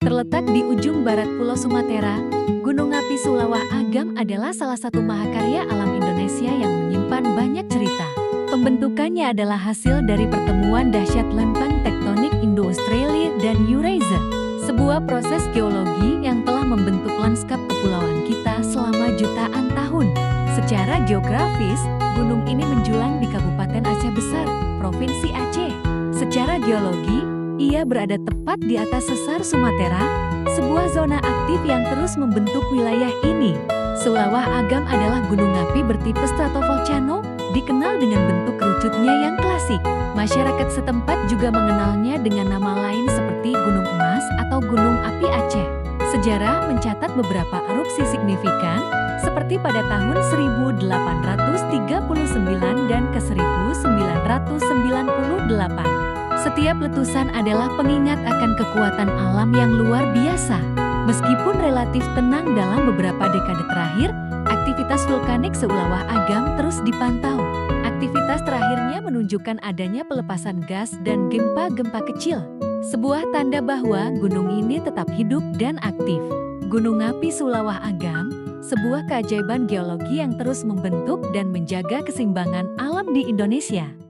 Terletak di ujung barat Pulau Sumatera, Gunung Api Sulawah Agam adalah salah satu mahakarya alam Indonesia yang menyimpan banyak cerita. Pembentukannya adalah hasil dari pertemuan dahsyat lempeng tektonik Indo-Australia dan Eurasia, sebuah proses geologi yang telah membentuk lanskap kepulauan kita selama jutaan tahun. Secara geografis, gunung ini menjulang di Kabupaten Aceh Besar, Provinsi Aceh. Secara geologi, ia berada tepat di atas sesar Sumatera, sebuah zona aktif yang terus membentuk wilayah ini. Sulawah Agam adalah gunung api bertipe stratovolcano, dikenal dengan bentuk kerucutnya yang klasik. Masyarakat setempat juga mengenalnya dengan nama lain seperti Gunung Emas atau Gunung Api Aceh. Sejarah mencatat beberapa erupsi signifikan, seperti pada tahun 1839 dan ke 1998. Setiap letusan adalah pengingat akan kekuatan alam yang luar biasa. Meskipun relatif tenang dalam beberapa dekade terakhir, aktivitas vulkanik Sulawah Agam terus dipantau. Aktivitas terakhirnya menunjukkan adanya pelepasan gas dan gempa-gempa kecil. Sebuah tanda bahwa gunung ini tetap hidup dan aktif. Gunung Api Sulawah Agam, sebuah keajaiban geologi yang terus membentuk dan menjaga keseimbangan alam di Indonesia.